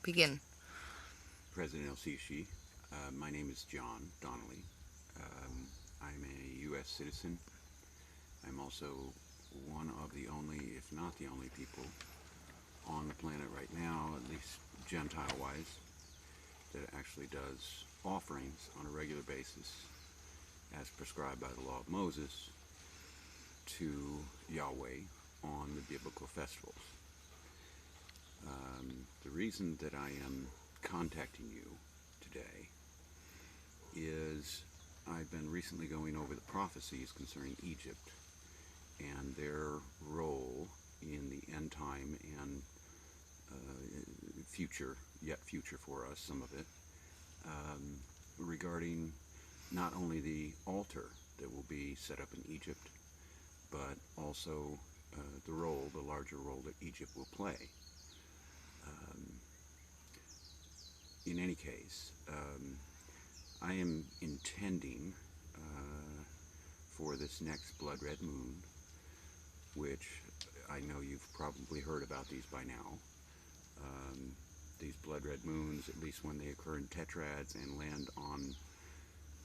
Begin. President el-Sisi. My name is John Donnelly. I'm a U.S. citizen. I'm also one of the only, if not the only people on the planet right now, at least Gentile-wise, that actually does offerings on a regular basis as prescribed by the law of Moses to Yahweh on the biblical festivals. The reason that I am contacting you today is I've been recently going over the prophecies concerning Egypt and their role in the end time and future, yet future for us, some of it, regarding not only the altar that will be set up in Egypt, but also the larger role that Egypt will play. In any case, I am intending for this next blood red moon, which I know you've probably heard about these by now. These blood red moons, at least when they occur in tetrads and land on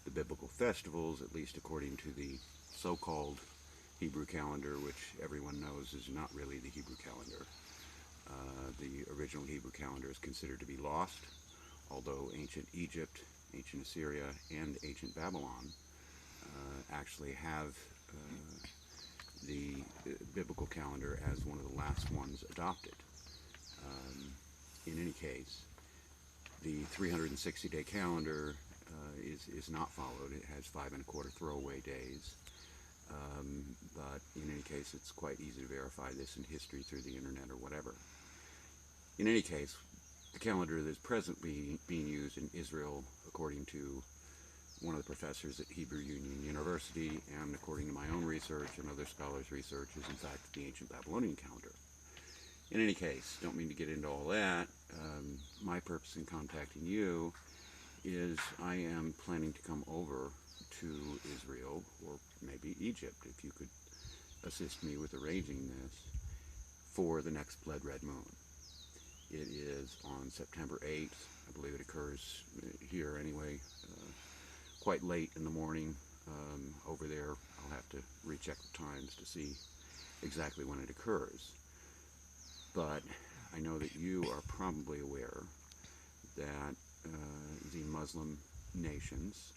the biblical festivals, at least according to the so-called Hebrew calendar, which everyone knows is not really the Hebrew calendar. The original Hebrew calendar is considered to be lost, although ancient Egypt, ancient Assyria, and ancient Babylon actually have the biblical calendar as one of the last ones adopted. In any case, the 360-day calendar is not followed. It has 5 1/4 throwaway days. But in any case, it's quite easy to verify this in history through the internet or whatever. In any case, the calendar that is presently being used in Israel, according to one of the professors at Hebrew Union University, and according to my own research and other scholars' research, is in fact the ancient Babylonian calendar. In any case, don't mean to get into all that. My purpose in contacting you is I am planning to come over to Israel, or maybe Egypt, if you could assist me with arranging this, for the next blood red moon. It is on September 8th. I believe it occurs here anyway, quite late in the morning. Over there, I'll have to recheck the times to see exactly when it occurs. But I know that you are probably aware that the Muslim nations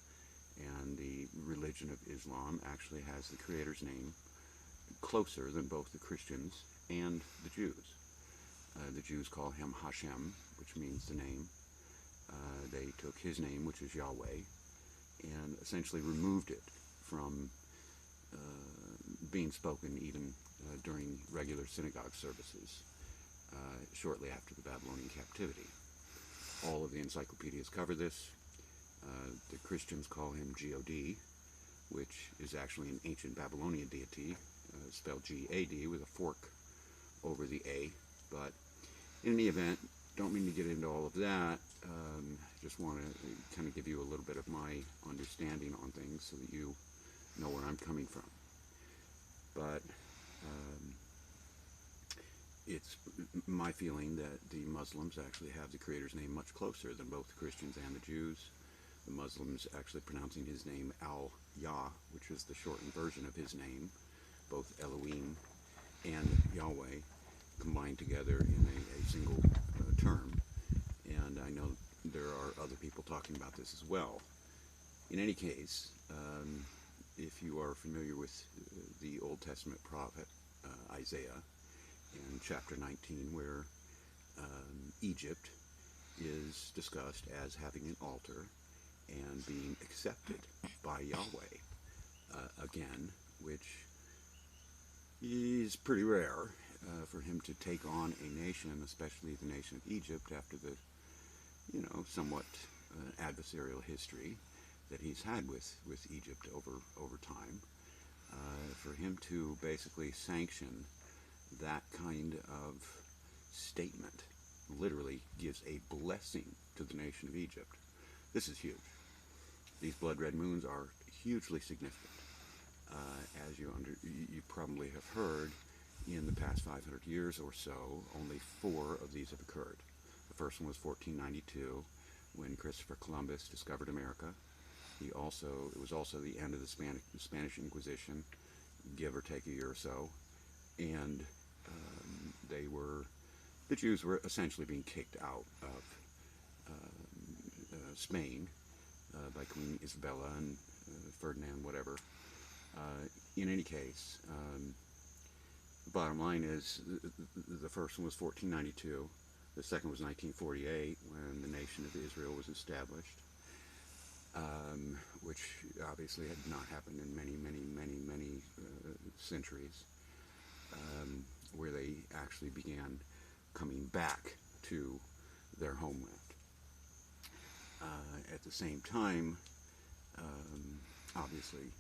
and the religion of Islam actually has the Creator's name closer than both the Christians and the Jews. The Jews call him Hashem, which means the name. They took his name, which is Yahweh, and essentially removed it from being spoken even during regular synagogue services shortly after the Babylonian captivity. All of the encyclopedias cover this. The Christians call him God, which is actually an ancient Babylonian deity, spelled G-A-D with a fork over the A. But in any event, don't mean to get into all of that. Just want to kind of give you a little bit of my understanding on things so that you know where I'm coming from. But it's my feeling that the Muslims actually have the Creator's name much closer than both the Christians and the Jews. The Muslims actually pronouncing his name Al-Yah, which is the shortened version of his name, both Elohim and Yahweh combined together in a single term. And I know there are other people talking about this as well. In any case, if you are familiar with the Old Testament prophet Isaiah in chapter 19, where Egypt is discussed as having an altar and being accepted by Yahweh, again, which is pretty rare for him to take on a nation, especially the nation of Egypt, after the, somewhat adversarial history that he's had with Egypt over time. For him to basically sanction that kind of statement literally gives a blessing to the nation of Egypt. This is huge. These blood red moons are hugely significant. As you probably have heard, in the past 500 years or so, only 4 of these have occurred. The first one was 1492, when Christopher Columbus discovered America. It was also the end of the Spanish Inquisition, give or take a year or so, and the Jews were essentially being kicked out of Spain by Queen Isabella and Ferdinand, whatever. In any case, bottom line is the first one was 1492. The second was 1948, when the nation of Israel was established, which obviously had not happened in many centuries, where they actually began coming back to their homeland. At the same time, obviously,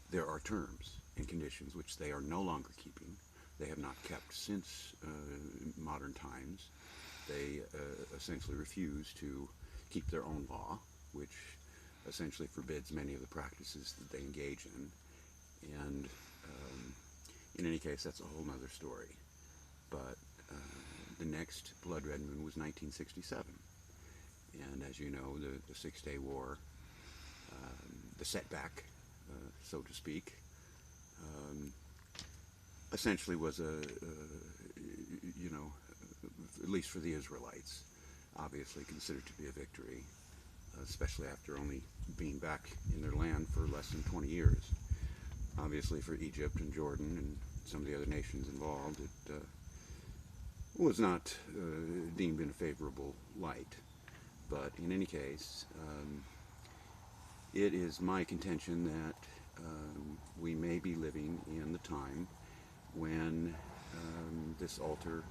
there are terms and conditions which they are no longer keeping. They have not kept since modern times. They essentially refuse to keep their own law, which essentially forbids many of the practices that they engage in. And in any case, that's a whole other story. But the next blood red moon was 1967. And as you know, the Six-Day War, the setback, so to speak, essentially was at least for the Israelites, obviously considered to be a victory, especially after only being back in their land for less than 20 years. Obviously for Egypt and Jordan and some of the other nations involved, it was not deemed in a favorable light. But in any case, it is my contention that we may be living in the time when this altar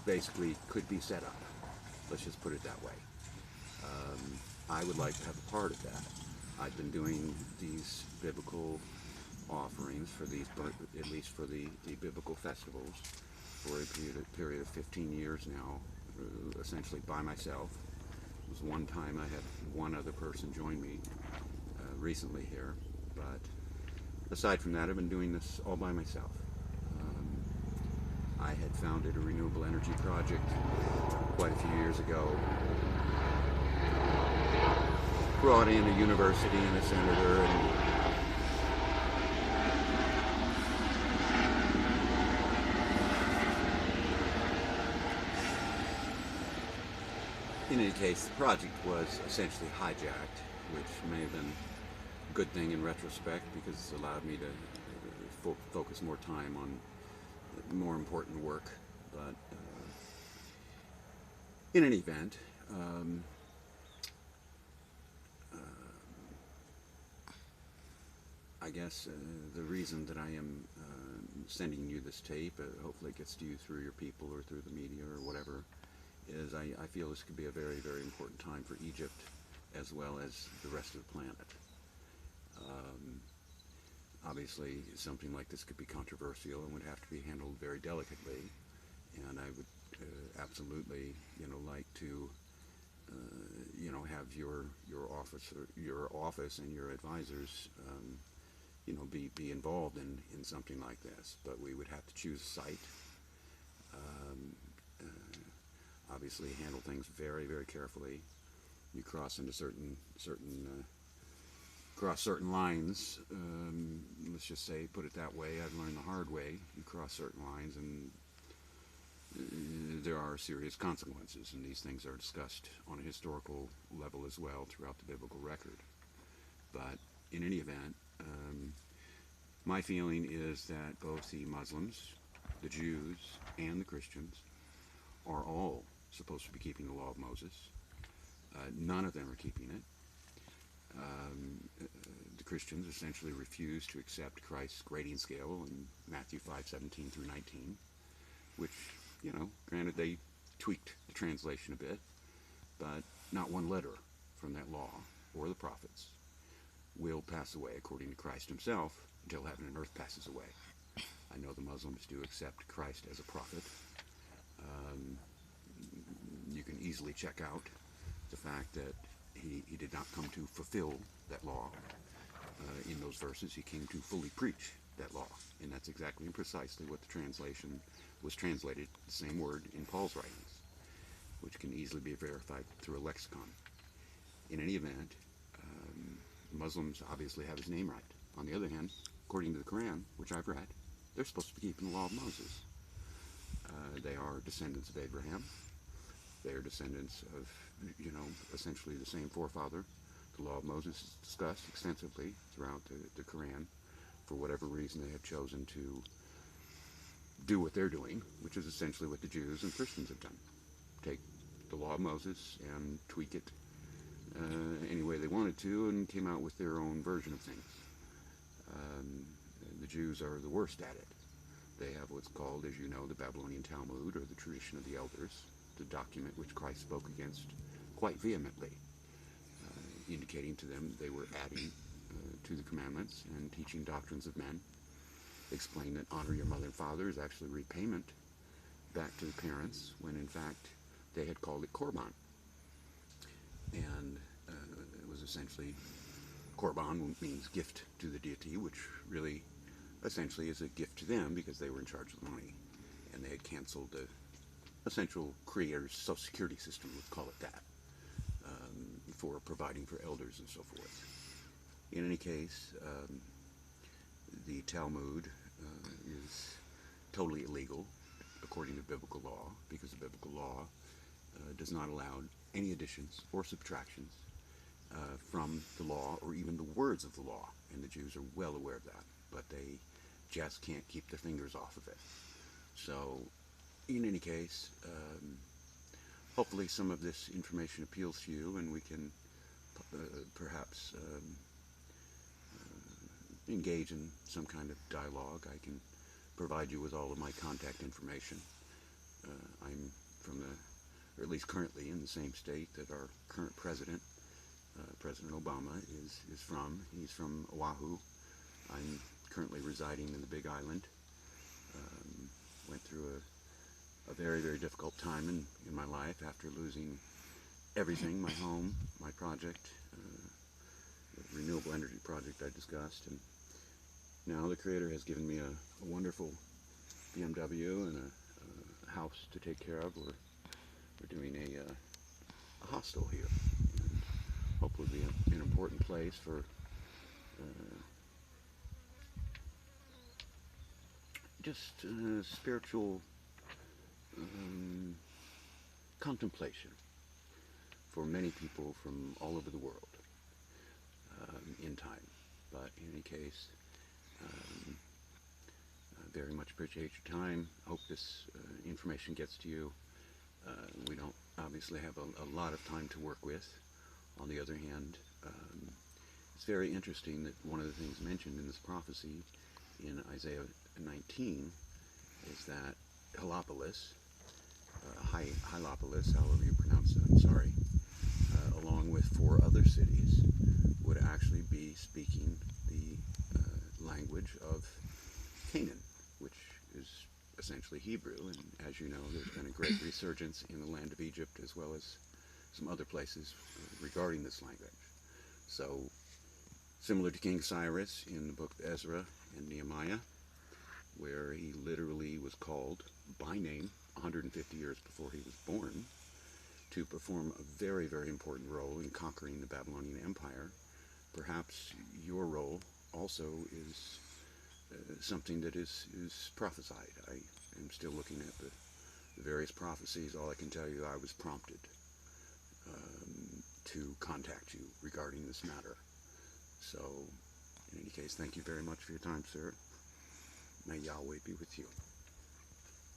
basically could be set up. Let's just put it that way. I would like to have a part of that. I've been doing these biblical offerings for these, at least for the biblical festivals, for a period of 15 years now, essentially by myself. It was one time I had one other person join me recently here, but aside from that, I've been doing this all by myself. I had founded a renewable energy project quite a few years ago, brought in a university and a senator, and in any case, the project was essentially hijacked, which may have been a good thing in retrospect, because it's allowed me to focus more time on more important work. But in any event, I guess the reason that I am sending you this tape, hopefully it gets to you through your people or through the media or whatever, is I feel this could be a very, very important time for Egypt as well as the rest of the planet. Obviously, something like this could be controversial and would have to be handled very delicately, and I would absolutely, like to, have your office and your advisors, be involved in something like this. But we would have to choose a site. Obviously, handle things very, very carefully. You cross into cross certain lines. Let's just say, put it that way. I've learned the hard way. You cross certain lines, and there are serious consequences. And these things are discussed on a historical level as well throughout the biblical record. But in any event, my feeling is that both the Muslims, the Jews, and the Christians are all supposed to be keeping the law of Moses. None of them are keeping it. The Christians essentially refuse to accept Christ's grading scale in Matthew 5:17 through 19, which, granted they tweaked the translation a bit, but not one letter from that law or the prophets will pass away according to Christ himself until heaven and earth passes away. I know the Muslims do accept Christ as a prophet. You can easily check out the fact that he did not come to fulfill that law in those verses. He came to fully preach that law. And that's exactly and precisely what the translation was translated, the same word in Paul's writings, which can easily be verified through a lexicon. In any event, Muslims obviously have his name right. On the other hand, according to the Quran, which I've read, they're supposed to be keeping the law of Moses. They are descendants of Abraham. They are descendants of, essentially the same forefather. The law of Moses is discussed extensively throughout the Quran. For whatever reason, they have chosen to do what they're doing, which is essentially what the Jews and Christians have done. Take the law of Moses and tweak it any way they wanted to, and came out with their own version of things. The Jews are the worst at it. They have what's called, as you know, the Babylonian Talmud, or the tradition of the elders, the document which Christ spoke against quite vehemently, indicating to them they were adding to the commandments and teaching doctrines of men. Explain that honor your mother and father is actually repayment back to the parents, when in fact they had called it korban. And it was essentially, korban means gift to the deity, which really essentially is a gift to them because they were in charge of the money. And they had canceled the essential creator's social security system, let's call it that, for providing for elders and so forth. In any case, the Talmud is totally illegal according to biblical law, because the biblical law does not allow any additions or subtractions from the law, or even the words of the law, and the Jews are well aware of that, but they just can't keep their fingers off of it. So, in any case, hopefully some of this information appeals to you, and we can perhaps engage in some kind of dialogue. I can provide you with all of my contact information. I'm from or at least currently in the same state that our current president, President Obama, is from. He's from Oahu. I'm currently residing in the Big Island. Went through a very, very difficult time in my life after losing everything, my home, my project, the renewable energy project I discussed, and now the Creator has given me a wonderful BMW and a house to take care of. We're doing a hostel here, and hopefully be an important place for just spiritual contemplation for many people from all over the world in time. But in any case, I very much appreciate your time. Hope this information gets to you. We don't obviously have a lot of time to work with. On the other hand, it's very interesting that one of the things mentioned in this prophecy in Isaiah 19 is that Heliopolis, Heliopolis, however you pronounce it, I'm sorry, along with 4 other cities, would actually be speaking the language of Canaan, which is essentially Hebrew. And as you know, there's been a great resurgence in the land of Egypt, as well as some other places regarding this language. So, similar to King Cyrus in the book of Ezra and Nehemiah, where he literally was called by name 150 years before he was born to perform a very, very important role in conquering the Babylonian Empire. Perhaps your role also is something that is prophesied. I am still looking at the various prophecies. All I can tell you, I was prompted to contact you regarding this matter. So, in any case, thank you very much for your time, sir. May Yahweh be with you.